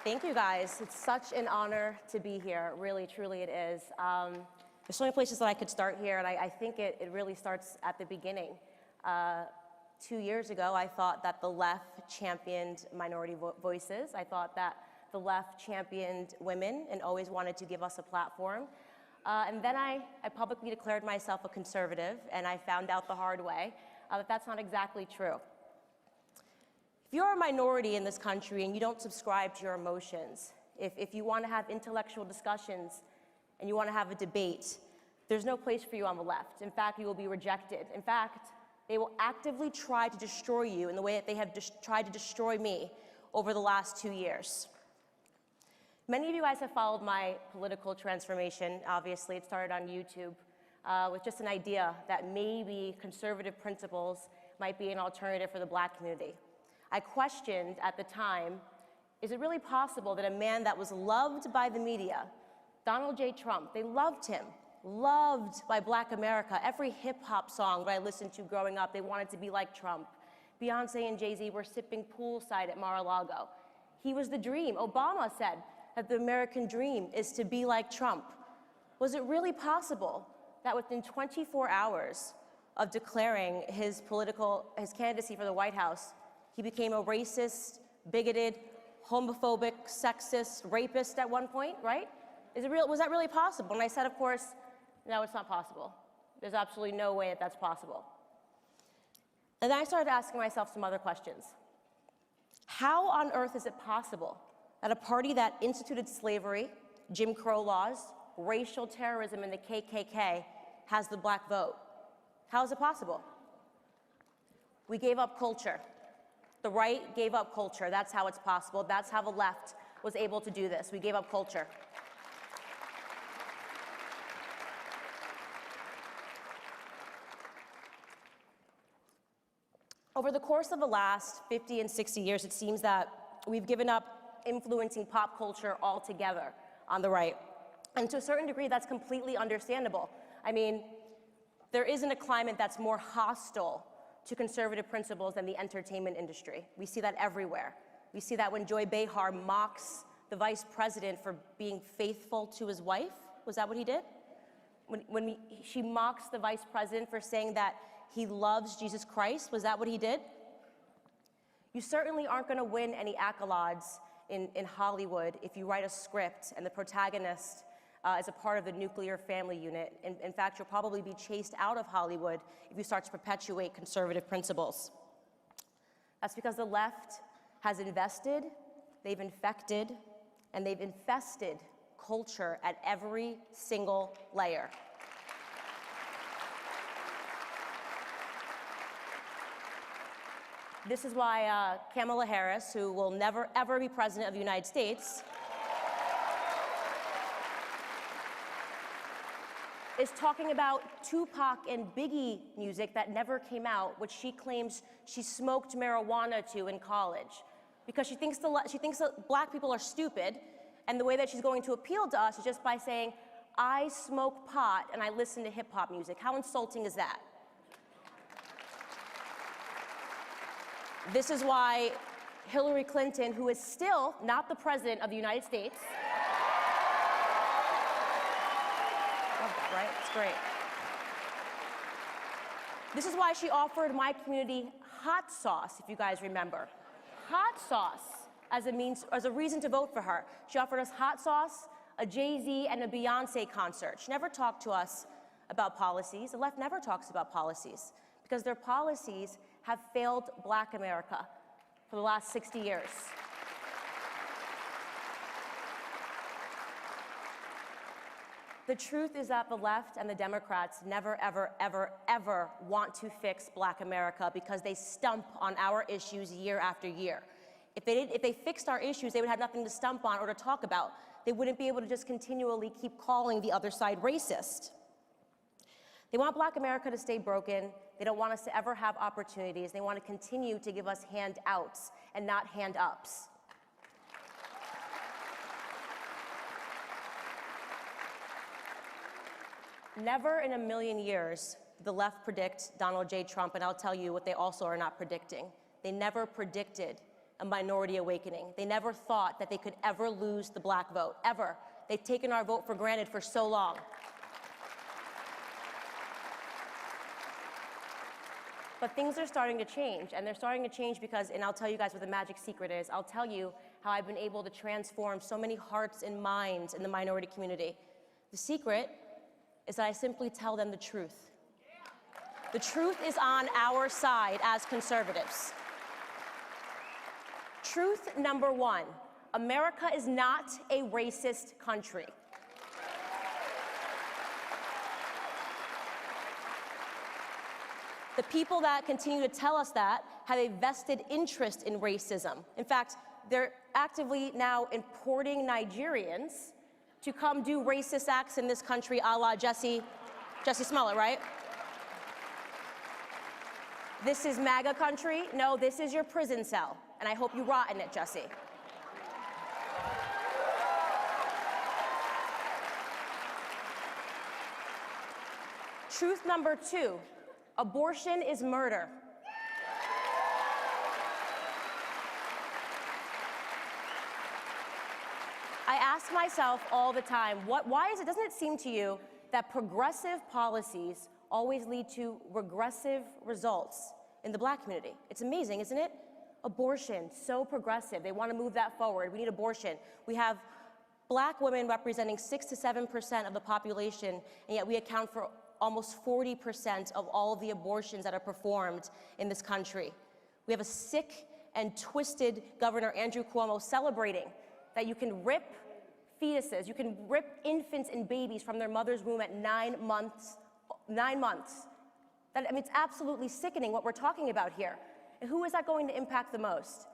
Thank you, guys. It's such an honor to be here. Really, truly it is. There's so many places that I could start here, and I think it really starts at the beginning. 2 years ago, I thought that the left championed minority voices. I thought that the left championed women and always wanted to give us a platform. And then I publicly declared myself a conservative, and I found out the hard way that that's not exactly true. If you're a minority in this country and you don't subscribe to your emotions, if you want to have intellectual discussions and you want to have a debate, there's no place for you on the left. In fact, you will be rejected. In fact, they will actively try to destroy you in the way that they have tried to destroy me over the last 2 years. Many of you guys have followed my political transformation. Obviously, it started on YouTube with just an idea that maybe conservative principles might be an alternative for the Black community. I questioned at the time, is it really possible that a man that was loved by the media, Donald J. Trump, they loved him, loved by Black America. Every hip hop song that I listened to growing up, they wanted to be like Trump. Beyonce and Jay-Z were sipping poolside at Mar-a-Lago. He was the dream. Obama said that the American dream is to be like Trump. Was it really possible that within 24 hours of declaring his candidacy for the White House, he became a racist, bigoted, homophobic, sexist, rapist at one point, right? Was that really possible? And I said, of course, no, it's not possible. There's absolutely no way that that's possible. And then I started asking myself some other questions. How on earth is it possible that a party that instituted slavery, Jim Crow laws, racial terrorism, and the KKK has the Black vote? How is it possible? We gave up culture. The right gave up culture. That's how it's possible. That's how the left was able to do this. We gave up culture. Over the course of the last 50 and 60 years, it seems that we've given up influencing pop culture altogether on the right. And to a certain degree, that's completely understandable. I mean, there isn't a climate that's more hostile to conservative principles than the entertainment industry. We see that everywhere. We see that when Joy Behar mocks the vice president for being faithful to his wife. Was that what he did? She mocks the vice president for saying that he loves Jesus Christ. Was that what he did? You certainly aren't going to win any accolades in Hollywood if you write a script and the protagonist is a part of the nuclear family unit. In fact, you'll probably be chased out of Hollywood if you start to perpetuate conservative principles. That's because the left has invested, they've infected, and they've infested culture at every single layer. This is why Kamala Harris, who will never, ever be president of the United States, is talking about Tupac and Biggie music that never came out, which she claims she smoked marijuana to in college. Because she thinks that Black people are stupid, and the way that she's going to appeal to us is just by saying, I smoke pot and I listen to hip hop music. How insulting is that? This is why Hillary Clinton, who is still not the president of the United States, love that, right? It's great. This is why she offered my community hot sauce, if you guys remember. Hot sauce as a reason to vote for her. She offered us hot sauce, a Jay-Z, and a Beyonce concert. She never talked to us about policies. The left never talks about policies because their policies have failed Black America for the last 60 years. The truth is that the left and the Democrats never, ever, ever, ever want to fix Black America because they stump on our issues year after year. If they fixed our issues, they would have nothing to stump on or to talk about. They wouldn't be able to just continually keep calling the other side racist. They want Black America to stay broken. They don't want us to ever have opportunities. They want to continue to give us handouts and not hand-ups. Never in a million years did the left predict Donald J. Trump, and I'll tell you what they also are not predicting. They never predicted a minority awakening. They never thought that they could ever lose the black vote, ever. They've taken our vote for granted for so long. But things are starting to change, and they're starting to change because, and I'll tell you guys what the magic secret is. I'll tell you how I've been able to transform so many hearts and minds in the minority community. The secret is that I simply tell them the truth. The truth is on our side as conservatives. Truth number one, America is not a racist country. The people that continue to tell us that have a vested interest in racism. In fact, they're actively now importing Nigerians to come do racist acts in this country, a la Jesse Smollett, right? This is MAGA country. No, this is your prison cell, and I hope you rot in it, Jesse. Truth number two, abortion is murder. I ask myself all the time, doesn't it seem to you that progressive policies always lead to regressive results in the black community? It's amazing, isn't it? Abortion, so progressive. They want to move that forward. We need abortion. We have black women representing 6 to 7% of the population, and yet we account for almost 40% of all of the abortions that are performed in this country. We have a sick and twisted Governor Andrew Cuomo celebrating that you can rip fetuses, you can rip infants and babies from their mother's womb at 9 months. 9 months. It's absolutely sickening what we're talking about here. And who is that going to impact the most?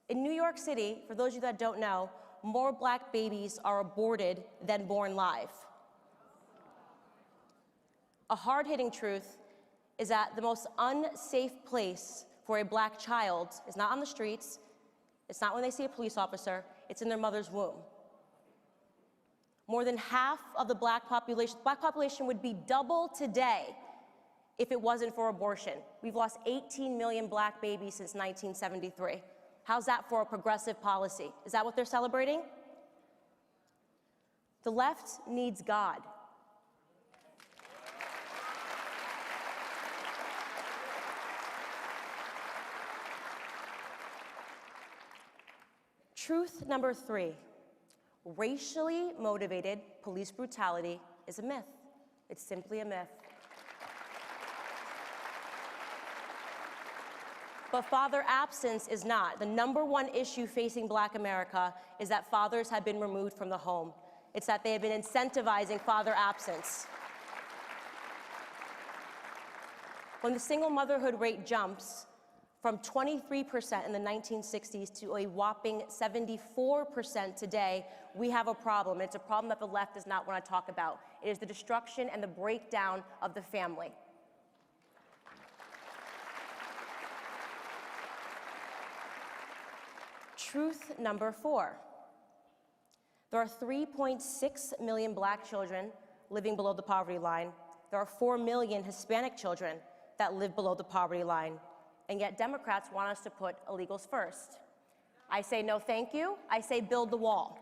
In New York City, for those of you that don't know, more black babies are aborted than born live. A hard-hitting truth is that the most unsafe place for a black child is not on the streets, it's not when they see a police officer, it's in their mother's womb. More than half of the black population would be double today if it wasn't for abortion. We've lost 18 million black babies since 1973. How's that for a progressive policy? Is that what they're celebrating? The left needs God. Truth number three, racially motivated police brutality is a myth. It's simply a myth. But father absence is not. The number one issue facing black America is that fathers have been removed from the home. It's that they have been incentivizing father absence. When the single motherhood rate jumps from 23% in the 1960s to a whopping 74% today, we have a problem. It's a problem that the left does not want to talk about. It is the destruction and the breakdown of the family. Truth number four. There are 3.6 million black children living below the poverty line. There are 4 million Hispanic children that live below the poverty line. And yet Democrats want us to put illegals first. I say no thank you. I say build the wall.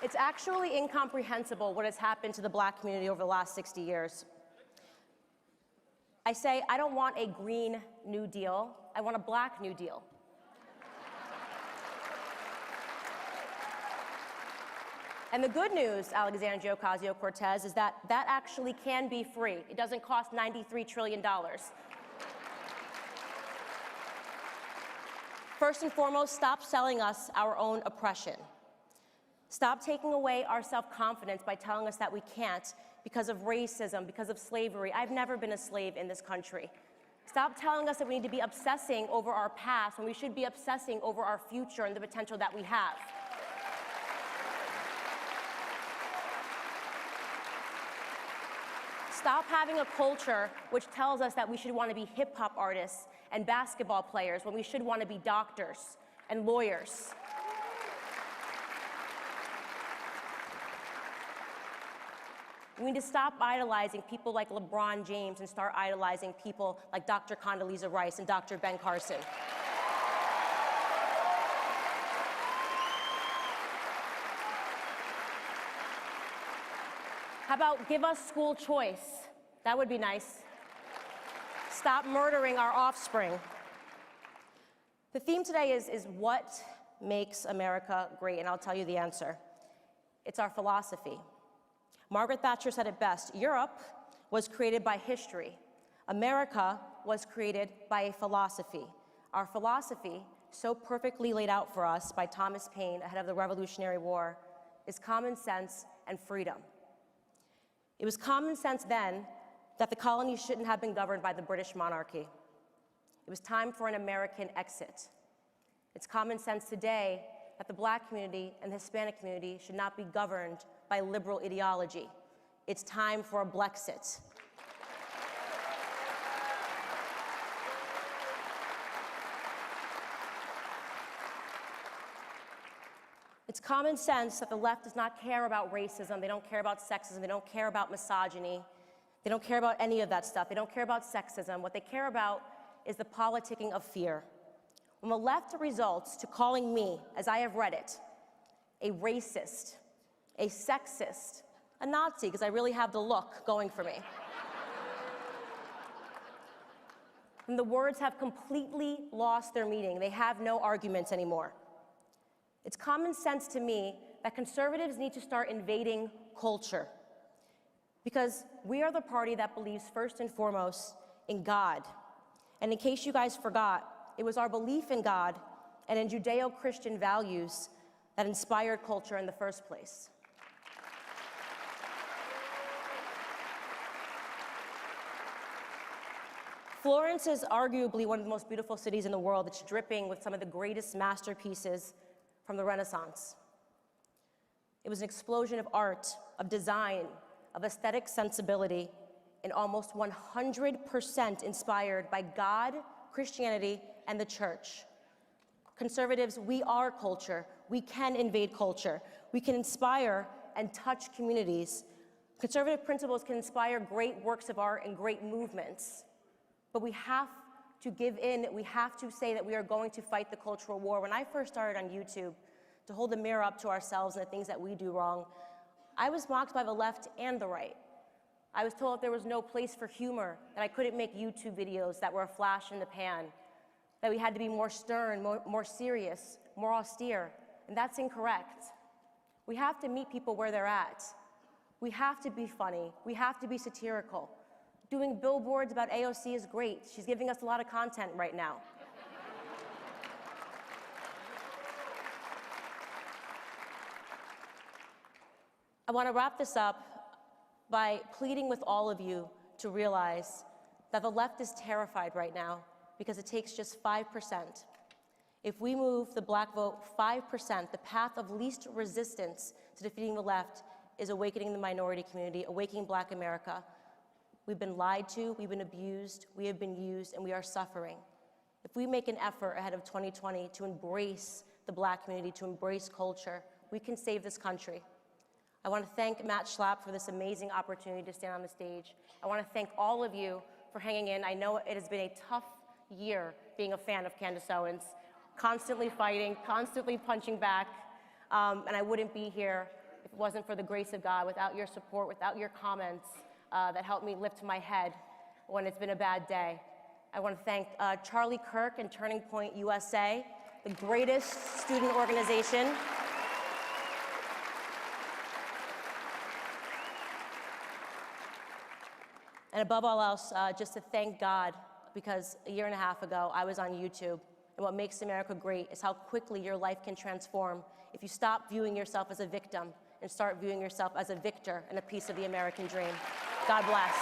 It's actually incomprehensible what has happened to the black community over the last 60 years. I say, I don't want a green New Deal, I want a black New Deal. And the good news, Alexandria Ocasio-Cortez, is that that actually can be free. It doesn't cost $93 trillion. First and foremost, stop selling us our own oppression. Stop taking away our self-confidence by telling us that we can't because of racism, because of slavery. I've never been a slave in this country. Stop telling us that we need to be obsessing over our past when we should be obsessing over our future and the potential that we have. Stop having a culture which tells us that we should want to be hip-hop artists and basketball players when we should want to be doctors and lawyers. We need to stop idolizing people like LeBron James and start idolizing people like Dr. Condoleezza Rice and Dr. Ben Carson. How about give us school choice? That would be nice. Stop murdering our offspring. The theme today is what makes America great, and I'll tell you the answer. It's our philosophy. Margaret Thatcher said it best: Europe was created by history. America was created by a philosophy. Our philosophy, so perfectly laid out for us by Thomas Paine ahead of the Revolutionary War, is common sense and freedom. It was common sense then that the colonies shouldn't have been governed by the British monarchy. It was time for an American exit. It's common sense today that the Black community and the Hispanic community should not be governed by liberal ideology. It's time for a Blexit. It's common sense that the left does not care about racism, they don't care about sexism, they don't care about misogyny, they don't care about any of that stuff, they don't care about sexism. What they care about is the politicking of fear. When the left results to calling me, as I have read it, a racist, a sexist, a Nazi, because I really have the look going for me. And the words have completely lost their meaning. They have no arguments anymore. It's common sense to me that conservatives need to start invading culture, because we are the party that believes first and foremost in God. And in case you guys forgot, it was our belief in God and in Judeo-Christian values that inspired culture in the first place. Florence is arguably one of the most beautiful cities in the world. It's dripping with some of the greatest masterpieces from the Renaissance. It was an explosion of art, of design, of aesthetic sensibility, and almost 100% inspired by God, Christianity, and the church. Conservatives, we are culture. We can invade culture. We can inspire and touch communities. Conservative principles can inspire great works of art and great movements. But we have to give in. We have to say that we are going to fight the cultural war. When I first started on YouTube to hold the mirror up to ourselves and the things that we do wrong, I was mocked by the left and the right. I was told that there was no place for humor, that I couldn't make YouTube videos that were a flash in the pan, that we had to be more stern, more serious, more austere, and that's incorrect. We have to meet people where they're at. We have to be funny. We have to be satirical. Doing billboards about AOC is great. She's giving us a lot of content right now. I want to wrap this up by pleading with all of you to realize that the left is terrified right now because it takes just 5%. If we move the Black vote 5%, the path of least resistance to defeating the left is awakening the minority community, awakening Black America. We've been lied to, we've been abused, we have been used, and we are suffering. If we make an effort ahead of 2020 to embrace the Black community, to embrace culture, we can save this country. I want to thank Matt Schlapp for this amazing opportunity to stand on the stage. I want to thank all of you for hanging in. I know it has been a tough year being a fan of Candace Owens, constantly fighting, constantly punching back, and I wouldn't be here if it wasn't for the grace of God, without your support, without your comments that helped me lift my head when it's been a bad day. I want to thank Charlie Kirk and Turning Point USA, the greatest student organization. And above all else, just to thank God, because a year and a half ago, I was on YouTube. And what makes America great is how quickly your life can transform if you stop viewing yourself as a victim and start viewing yourself as a victor and a piece of the American dream. God bless.